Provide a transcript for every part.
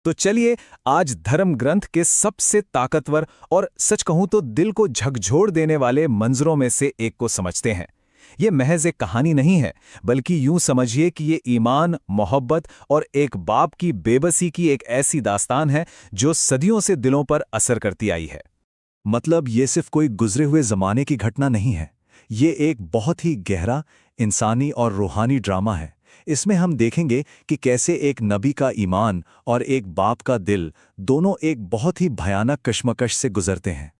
तो चलिए आज धर्म ग्रंथ के सबसे ताकतवर और सच कहूं तो दिल को झकझोर देने वाले मंजरों में से एक को समझते हैं। ये महज एक कहानी नहीं है, बल्कि यूं समझिए कि ये ईमान, मोहब्बत और एक बाप की बेबसी की एक ऐसी दास्तान है जो सदियों से दिलों पर असर करती आई है। मतलब ये सिर्फ कोई गुजरे हुए जमाने की घटना नहीं है, ये एक बहुत ही गहरा इंसानी और रूहानी ड्रामा है। इसमें हम देखेंगे कि कैसे एक नबी का ईमान और एक बाप का दिल दोनों एक बहुत ही भयानक कश्मकश से गुजरते हैं।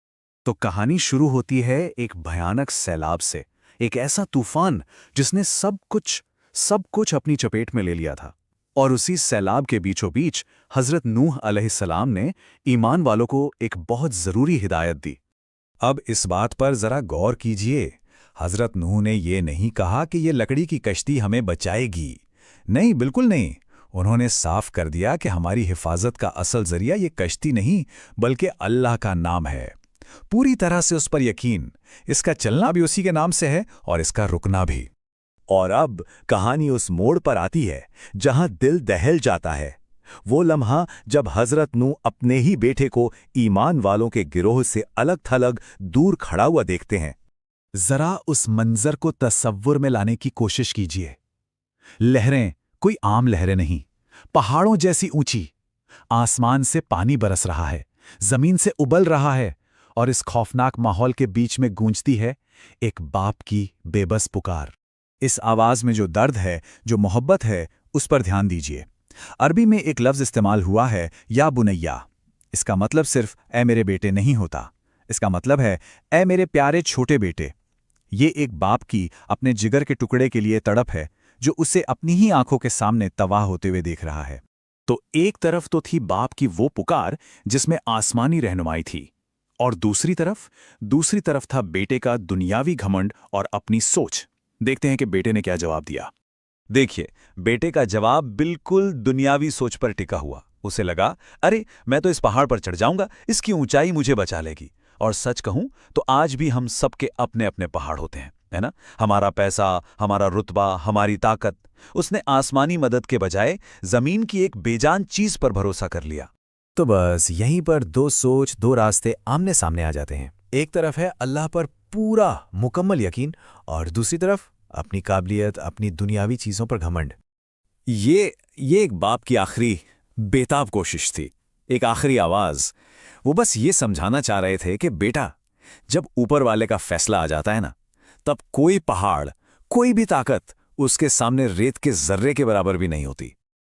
तो कहानी शुरू होती है एक भयानक सैलाब से, एक ऐसा तूफान जिसने सब कुछ अपनी चपेट में ले लिया था। और उसी सैलाब के बीचों बीच हजरत नूह अलैहिस्सलाम ने ईमान वालों को एक बहुत जरूरी हिदायत दी। अब इस बात पर जरा गौर कीजिए, हजरत नूह ने ये नहीं कहा कि ये लकड़ी की कश्ती हमें बचाएगी। नहीं, बिल्कुल नहीं। उन्होंने साफ कर दिया कि हमारी हिफाजत का असल जरिया ये कश्ती नहीं, बल्कि अल्लाह का नाम है। पूरी तरह से उस पर यकीन। इसका चलना भी उसी के नाम से है और इसका रुकना भी। और अब कहानी उस मोड़ पर आती है जहां दिल दहल जाता है। वो लम्हा जब हजरत नूह अपने ही बेटे को ईमान वालों के गिरोह से अलग थलग दूर खड़ा हुआ देखते हैं। जरा उस मंजर को तसव्वुर में लाने की कोशिश कीजिए। लहरें कोई आम लहरें नहीं, पहाड़ों जैसी ऊंची। आसमान से पानी बरस रहा है, जमीन से उबल रहा है, और इस खौफनाक माहौल के बीच में गूंजती है एक बाप की बेबस पुकार। इस आवाज में जो दर्द है, जो मोहब्बत है, उस पर ध्यान दीजिए। अरबी में एक लफ्ज इस्तेमाल हुआ है, या बुनैया। इसका मतलब सिर्फ ए मेरे बेटे नहीं होता। इसका मतलब है ए मेरे प्यारे छोटे बेटे। ये एक बाप की अपने जिगर के टुकड़े के लिए तड़प है, जो उसे अपनी ही आंखों के सामने तबाह होते हुए देख रहा है। तो एक तरफ तो थी बाप की वो पुकार जिसमें आसमानी रहनुमाई थी, और दूसरी तरफ था बेटे का दुनियावी घमंड और अपनी सोच। देखते हैं कि बेटे ने क्या जवाब दिया। देखिए, बेटे का जवाब बिल्कुल दुनियावी सोच पर टिका हुआ। उसे लगा, अरे मैं तो इस पहाड़ पर चढ़ जाऊंगा, इसकी ऊंचाई मुझे बचा लेगी। और सच कहूं तो आज भी हम सबके अपने अपने पहाड़ होते हैं, है ना? हमारा पैसा, हमारा रुतबा, हमारी ताकत। उसने आसमानी मदद के बजाय जमीन की एक बेजान चीज पर भरोसा कर लिया। तो बस यहीं पर दो सोच, दो रास्ते आमने सामने आ जाते हैं। एक तरफ है अल्लाह पर पूरा मुकम्मल यकीन, और दूसरी तरफ अपनी काबिलियत, अपनी दुनियावी चीजों पर घमंड। ये एक बाप की आखिरी बेताब कोशिश थी, एक आखिरी आवाज। वो बस ये समझाना चाह रहे थे कि बेटा, जब ऊपर वाले का फैसला आ जाता है ना, तब कोई पहाड़, कोई भी ताकत उसके सामने रेत के जर्रे के बराबर भी नहीं होती।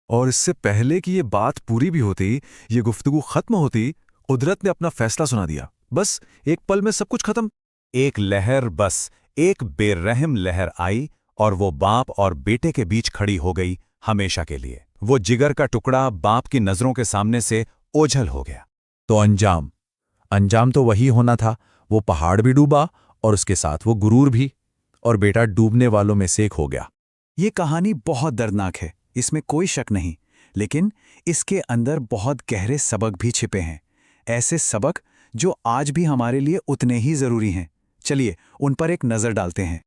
और इससे पहले कि ये बात पूरी भी होती, ये गुफ्तगू खत्म होती, कुदरत ने अपना फैसला सुना दिया। बस एक पल में सब कुछ खत्म। एक लहर, बस एक बेरहम लहर आई, और वो बाप और बेटे के बीच खड़ी हो गई हमेशा के लिए। वो जिगर का टुकड़ा बाप की नजरों के सामने से ओझल हो गया। तो अंजाम तो वही होना था। वो पहाड़ भी डूबा और उसके साथ वो गुरूर भी, और बेटा डूबने वालों में से एक हो गया। ये कहानी बहुत दर्दनाक है, इसमें कोई शक नहीं, लेकिन इसके अंदर बहुत गहरे सबक भी छिपे हैं। ऐसे सबक जो आज भी हमारे लिए उतने ही जरूरी हैं। चलिए उन पर एक नजर डालते हैं।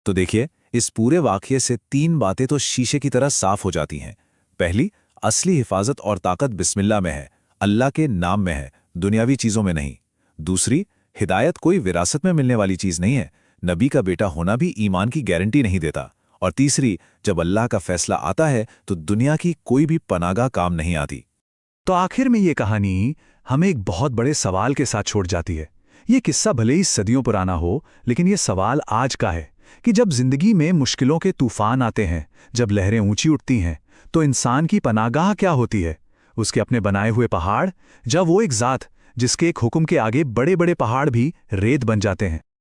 तो देखिए, इस पूरे वाकये से 3 बातें तो शीशे की तरह साफ हो जाती हैं। पहली, असली हिफाजत और ताकत बिस्मिल्लाह में है, अल्लाह के नाम में है, दुनियावी चीजों में नहीं। दूसरी, हिदायत कोई विरासत में मिलने वाली चीज नहीं है, नबी का बेटा होना भी ईमान की गारंटी नहीं देता। और तीसरी, जब अल्लाह का फैसला आता है तो दुनिया की कोई भी पनागा काम नहीं आती। तो आखिर में ये कहानी हमें एक बहुत बड़े सवाल के साथ छोड़ जाती है। ये किस्सा भले ही सदियों पुराना हो, लेकिन ये सवाल आज का है कि जब जिंदगी में मुश्किलों के तूफान आते हैं, जब लहरें ऊंची उठती हैं, तो इंसान की पनागाह क्या होती है? उसके अपने बनाए हुए पहाड़, जब वो एक ज़ात जिसके एक हुक्म के आगे बड़े बड़े पहाड़ भी रेत बन जाते हैं।